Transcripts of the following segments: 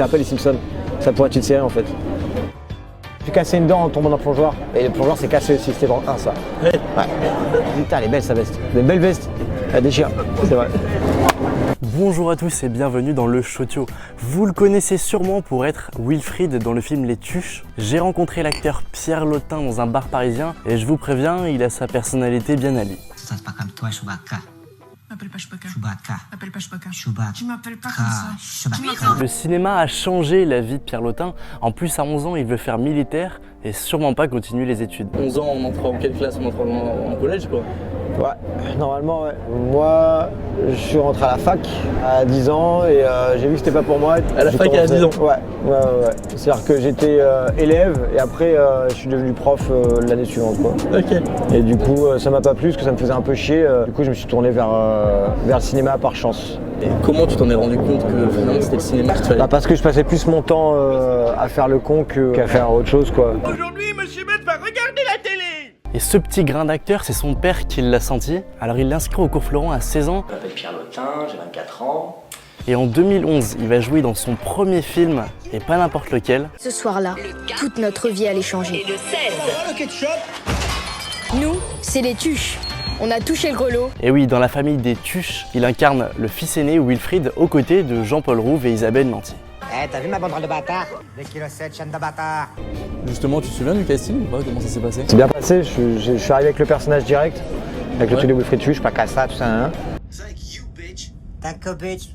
c'est un peu les Simpsons. Ça pourrait être une série en fait. J'ai cassé une dent en tombant dans le plongeoir. Et le plongeoir s'est cassé aussi, c'était dans le 1 ça. Ouais. Putain, elle est belle sa veste. Une belle veste. Elle déchire, c'est vrai. Bonjour à tous et bienvenue dans le Shotio. Vous le connaissez sûrement pour être Wilfried dans le film Les Tuches. J'ai rencontré l'acteur Pierre Lotin dans un bar parisien et je vous préviens, il a sa personnalité bien à lui. Ça c'est pas comme toi, Chewbacca. M'appelle pas Chewbacca. Chewbacca. M'appelle pas Chewbacca. Chewbacca. Tu m'appelles pas comme ça. Chewbacca. Le cinéma a changé la vie de Pierre Lotin. En plus, à 11 ans, il veut faire militaire et sûrement pas continuer les études. 11 ans, on entre en quelle classe? On entre en collège quoi? Ouais, normalement ouais. Moi, je suis rentré à la fac à 10 ans et j'ai vu que c'était pas pour moi. À la fac à 10 ans? Ouais. C'est-à-dire que j'étais élève et après je suis devenu prof l'année suivante quoi. Ok. Et du coup ça m'a pas plu parce que ça me faisait un peu chier. Du coup je me suis tourné vers le cinéma par chance. Et comment tu t'en es rendu compte que finalement c'était le cinéma qu'il te fallait? Parce que je passais plus mon temps à faire le con qu'à faire autre chose quoi. Aujourd'hui, Monsieur Bête va regarder la télé. Et ce petit grain d'acteur, c'est son père qui l'a senti. Alors il l'inscrit au cours Florent à 16 ans. Je m'appelle Pierre Lotin, j'ai 24 ans. Et en 2011, il va jouer dans son premier film, et pas n'importe lequel. Ce soir-là, toute notre vie allait changer. Nous, c'est les Tuches. On a touché le grelot. Et oui, dans la famille des Tuches, il incarne le fils aîné Wilfried aux côtés de Jean-Paul Rouve et Isabelle Nanty. Eh, t'as vu ma banderole de bâtard? 2,7 kg, chaîne de bâtard. Justement, tu te souviens du casting ou pas? Comment ça s'est passé? C'est bien passé, je suis arrivé avec le personnage direct, avec le truc de Wilfried Tuche, pas qu'à ça, tout ça. Hein. Taco bitch.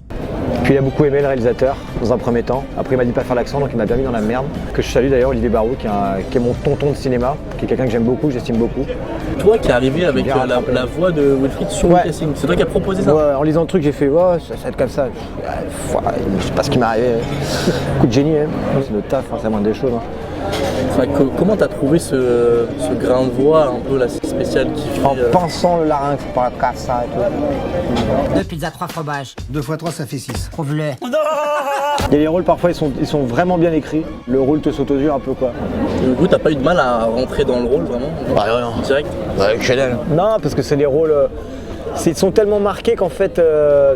Puis il a beaucoup aimé le réalisateur dans un premier temps. Après il m'a dit pas faire l'accent donc il m'a bien mis dans la merde. Que je salue d'ailleurs Olivier Barou qui est mon tonton de cinéma, qui est quelqu'un que j'aime beaucoup, j'estime beaucoup. Toi qui es arrivé avec la voix de Wilfried sur le casting, c'est toi qui as proposé ça? Ouais, en lisant le truc j'ai fait ouais ça va être comme ça. Je sais pas ce qui m'est arrivé. Coup de génie hein. C'est le taf, hein, c'est la moindre des choses. Hein. Enfin, comment t'as trouvé ce grain de voix un peu là, spécial qui fait... En pinçant le larynx pour la cassa et tout. 2 pizzas, 3 fromages. 2 x 3 ça fait 6. Prouve-le. Il y a des rôles parfois ils sont vraiment bien écrits. Le rôle te saute aux yeux un peu quoi. Du coup t'as pas eu de mal à rentrer dans le rôle vraiment? Non. Direct? Ouais, que dalle. Non parce que c'est les rôles... Ils sont tellement marqués qu'en fait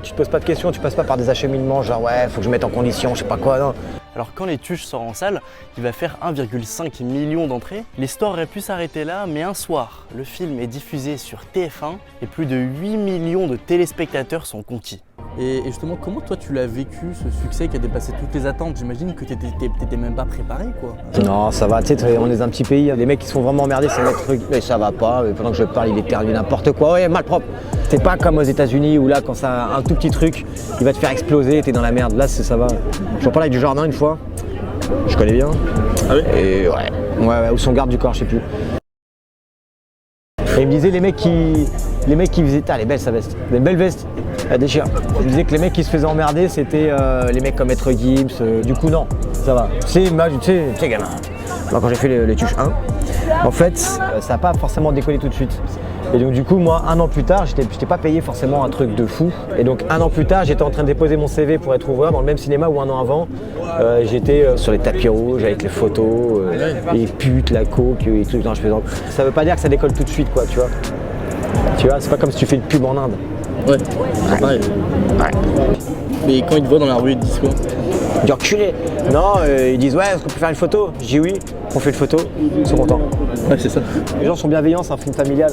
tu te poses pas de questions, tu passes pas par des acheminements genre ouais faut que je mette en condition, je sais pas quoi, non. Alors quand Les Tuches sort en salle, il va faire 1,5 million d'entrées. L'histoire aurait pu s'arrêter là, mais un soir, le film est diffusé sur TF1 et plus de 8 millions de téléspectateurs sont conquis. Et justement, comment toi tu l'as vécu, ce succès qui a dépassé toutes les attentes? J'imagine que t'étais même pas préparé quoi. Non ça va, tu sais, on est dans un petit pays, les mecs qui se font vraiment emmerder, c'est mettre truc, mais ça va pas, mais pendant que je parle il est perdu n'importe quoi, ouais malpropre. C'est pas comme aux États-Unis où là quand ça un tout petit truc, il va te faire exploser, t'es dans la merde, là ça va. J'en parlais avec du jardin une fois, je connais bien. Ah oui? Et ouais, ou son garde du corps, je sais plus. Et il me disait les mecs qui faisaient, elle est belle sa veste, une belle veste, elle déchire. Il me disait que les mecs qui se faisaient emmerder c'était les mecs comme Maître Gims, du coup non, ça va. Tu sais gamin, moi, quand j'ai fait les Tuches 1, en fait ça n'a pas forcément décollé tout de suite. Et donc du coup moi 1 an plus tard, j'étais pas payé forcément un truc de fou. Et donc 1 an plus tard j'étais en train de déposer mon CV pour être ouvreur dans le même cinéma où 1 an avant j'étais sur les tapis rouges avec les photos, les putes, la coke, les trucs dans je fais. Ça veut pas dire que ça décolle tout de suite quoi tu vois. Tu vois, c'est pas comme si tu fais une pub en Inde. Ouais, c'est pareil. Ouais. Mais quand ils te voient dans la rue, ils te disent quoi? Du reculé. Non, ils disent ouais, est-ce qu'on peut faire une photo? Je dis oui, on fait une photo, ils sont contents. Ouais, c'est ça. Les gens sont bienveillants, c'est un film familial.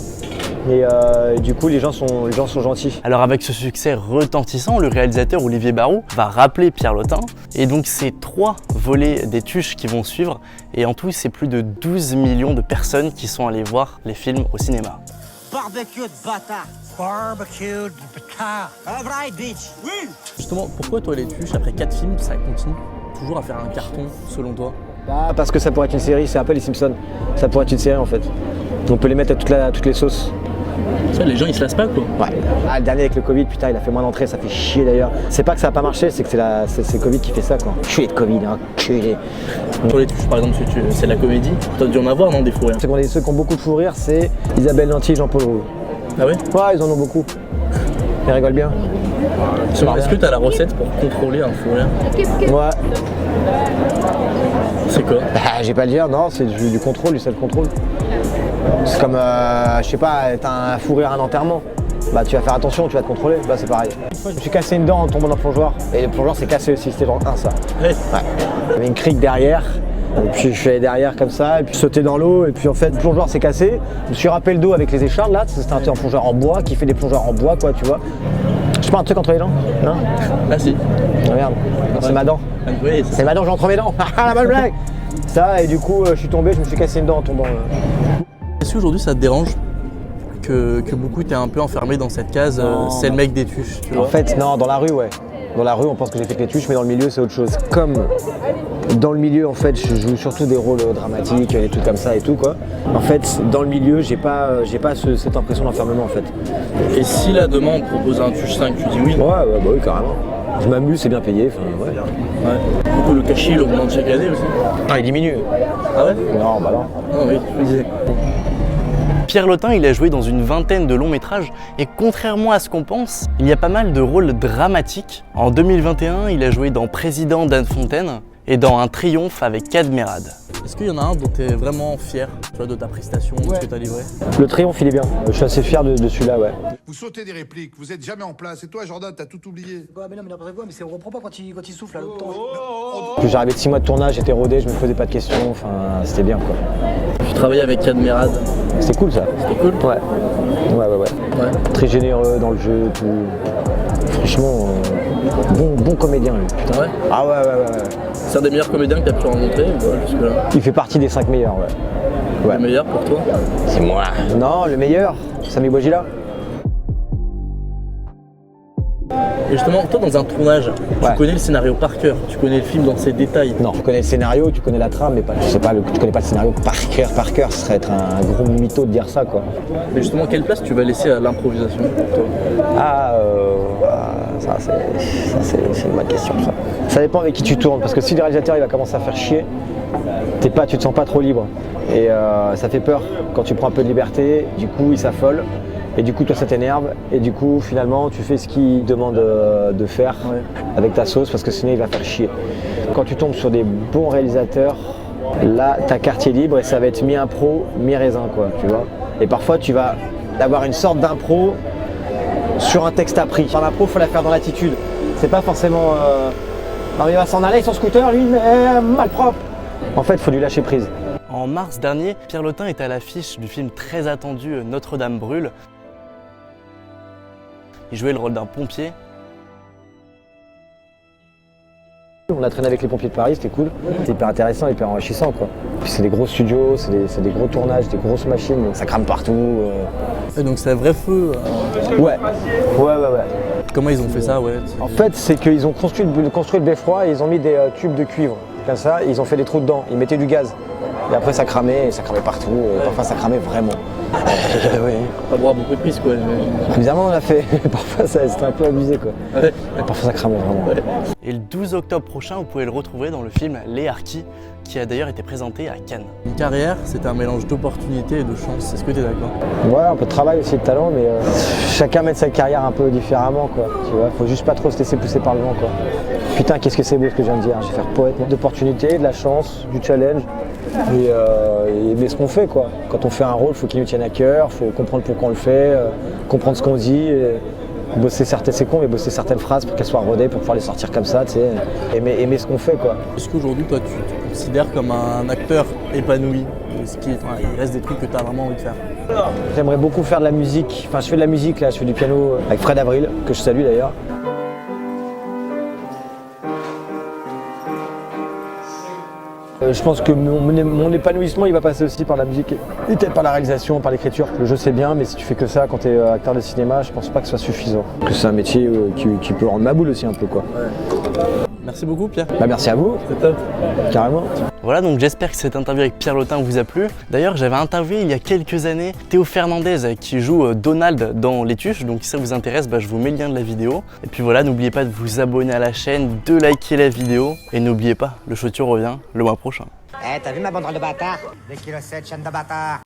Et du coup, les gens sont gentils. Alors avec ce succès retentissant, le réalisateur Olivier Barou va rappeler Pierre Lotin. Et donc c'est 3 volets des Tuches qui vont suivre. Et en tout, c'est plus de 12 millions de personnes qui sont allées voir les films au cinéma. Barbecue de bâtard. Barbecue de bâtard. Alright, bitch. Oui. Justement, pourquoi toi les Tuches, après 4 films, ça continue toujours à faire un carton selon toi? Parce que ça pourrait être une série, c'est un peu les Simpsons. Ça pourrait être une série en fait. On peut les mettre à toutes les sauces. Ça, les gens ils se lassent pas quoi. Ouais. Ah, le dernier avec le Covid, putain, il a fait moins d'entrées, ça fait chier d'ailleurs. C'est pas que ça a pas marché, c'est que c'est le Covid qui fait ça quoi. Culé de Covid, hein, culé. Pour les Tuches par exemple, c'est la comédie. T'as dû en avoir non des fous rires? Ceux qui ont beaucoup de fou rire, c'est Isabelle Nanty et Jean-Paul Rouve. Ah ouais? Ouais, ils en ont beaucoup. Ils rigolent bien. Est-ce que t'as la recette pour contrôler un fou rire? Ouais. C'est quoi? Bah, j'ai pas à le dire, non, c'est du contrôle, du self-contrôle. C'est comme, je sais pas, t'as un fou rire à un enterrement. Bah tu vas faire attention, tu vas te contrôler, bah c'est pareil. fois, je me suis cassé une dent en tombant dans le plongeoir. Et le plongeoir s'est cassé aussi, c'était dans le 1 ça. Ouais. Ouais. Il y avait une crique derrière. Et puis je suis allé derrière comme ça, et puis sauter dans l'eau, et puis en fait le plongeoir s'est cassé. Je me suis râpé le dos avec les échardes là, c'était un plongeoir en bois qui fait des plongeoirs en bois quoi, tu vois. Je sais pas un truc entre les dents? Non? Ah si. Ah, merde, c'est ma dent. Oui, C'est ma dent, j'ai entre mes dents. Ah la bonne blague. Ça, et du coup je suis tombé, je me suis cassé une dent en tombant. Est-ce qu'aujourd'hui ça te dérange que beaucoup t'aient un peu enfermé dans cette case, c'est le mec des tuches, tu vois? En fait, non, dans la rue, ouais. Dans la rue, on pense que j'ai fait que les tuches, mais dans le milieu, c'est autre chose. Comme dans le milieu, en fait, je joue surtout des rôles dramatiques, des trucs comme ça et tout, quoi. En fait, dans le milieu, j'ai pas cette impression d'enfermement, en fait. Et si là demain on te propose un tuche 5, tu dis oui? Ouais, bah oui, carrément. Je m'amuse, c'est bien payé, enfin, ouais. Ouais. Du coup, le cachet il augmente chaque année aussi? Ah, il diminue. Ah ouais? Non, bah non. Non, oui, je disais. Pierre Lotin, il a joué dans une vingtaine de longs métrages et contrairement à ce qu'on pense, il y a pas mal de rôles dramatiques. En 2021, il a joué dans Président d'Anne Fontaine et dans Un triomphe avec Cadmerade. Est-ce qu'il y en a un dont tu es vraiment fier, tu vois, de ta prestation, de ce que tu as livré? Le triomphe, il est bien. Je suis assez fier de celui-là, ouais. Vous sautez des répliques, vous êtes jamais en place. Et toi, Jordan, t'as tout oublié. Ouais, mais non, mais n'importe quoi, mais on reprend pas quand il souffle là, le temps. Puis j'arrivais de 6 mois de tournage, j'étais rodé, je me posais pas de questions, enfin, c'était bien, quoi. Tu travaillais avec Cadmerade. C'était cool, ça. C'était cool? Ouais. Ouais. Très généreux dans le jeu, tout. Franchement, bon comédien, lui. Putain. Ouais. Ah ouais. C'est un des meilleurs comédiens que tu as pu rencontrer jusque-là? Il fait partie des 5 meilleurs, ouais. Le meilleur pour toi? C'est moi. Non, le meilleur, Sami Bouajila. Et justement, toi dans un tournage, tu connais le scénario par cœur, tu connais le film dans ses détails. Non, tu connais le scénario, tu connais la trame, mais tu connais pas le scénario par cœur, ce serait être un gros mytho de dire ça, quoi. Mais justement, quelle place tu vas laisser à l'improvisation pour toi? Ça c'est une bonne question, ça. Ça dépend avec qui tu tournes, parce que si le réalisateur il va commencer à faire chier, tu te sens pas trop libre. Et ça fait peur quand tu prends un peu de liberté, du coup il s'affole. Et du coup, toi, ça t'énerve. Et du coup, finalement, tu fais ce qu'il demande de faire avec ta sauce parce que sinon, il va faire chier. Quand tu tombes sur des bons réalisateurs, là, ta carte est libre et ça va être mi-impro, mi-raisin, quoi, tu vois. Et parfois, tu vas avoir une sorte d'impro sur un texte appris. En impro, il faut la faire dans l'attitude. C'est pas forcément... Non, il va s'en aller avec son scooter, lui, malpropre. En fait, il faut lui lâcher prise. En mars dernier, Pierre Lotin était à l'affiche du film très attendu Notre-Dame brûle. Il jouait le rôle d'un pompier. On a traîné avec les pompiers de Paris, c'était cool. C'était hyper intéressant, hyper enrichissant, quoi. Puis c'est des gros studios, c'est des gros tournages, des grosses machines, ça crame partout. Et donc c'est un vrai feu. Ouais. Comment ils ont fait ça, ouais? En fait, c'est qu'ils ont construit le beffroi et ils ont mis des tubes de cuivre, comme ça, et ils ont fait des trous dedans. Ils mettaient du gaz. Et après ça cramait partout, parfois ça cramait vraiment. Pas boire beaucoup de pisse, quoi. Évidemment on a fait, parfois c'était un peu abusé, quoi. Ouais. Parfois ça cramait vraiment. Ouais. Et le 12 octobre prochain, vous pouvez le retrouver dans le film Les Harkis, qui a d'ailleurs été présenté à Cannes. Une carrière, c'est un mélange d'opportunités et de chance, est-ce que tu es d'accord? Ouais, un peu de travail aussi, de talent, mais chacun mène sa carrière un peu différemment, quoi. Tu vois, faut juste pas trop se laisser pousser par le vent, quoi. Putain, qu'est-ce que c'est beau ce que je viens de dire. Je vais faire poète, d'opportunités, de la chance, du challenge. Mais ce qu'on fait, quoi. Quand on fait un rôle, il faut qu'il nous tienne à cœur, il faut comprendre pourquoi on le fait, comprendre ce qu'on dit, bosser certaines phrases pour qu'elles soient rodées, pour pouvoir les sortir comme ça, tu sais. Aimer ce qu'on fait, quoi. Est-ce qu'aujourd'hui, toi, tu te considères comme un acteur épanoui? Il reste des trucs que tu as vraiment envie de faire? J'aimerais beaucoup faire de la musique. Enfin, je fais de la musique, là, je fais du piano avec Fred Avril, que je salue d'ailleurs. Je pense que mon épanouissement il va passer aussi par la musique et peut-être par la réalisation, par l'écriture. Le jeu c'est bien, mais si tu fais que ça quand tu es acteur de cinéma, je pense pas que ce soit suffisant. Que c'est un métier qui peut rendre ma boule aussi un peu, quoi. Ouais. Merci beaucoup Pierre. Bah merci à vous. C'est top. Carrément. Voilà, donc j'espère que cette interview avec Pierre Lotin vous a plu. D'ailleurs, j'avais interviewé il y a quelques années Théo Fernandez qui joue Donald dans Les Tuches, donc si ça vous intéresse, je vous mets le lien de la vidéo. Et puis voilà, n'oubliez pas de vous abonner à la chaîne, de liker la vidéo et n'oubliez pas, le Chauture revient le mois prochain. Eh, t'as vu ma banderole de bâtard? 2,7 kg chaîne de bâtard.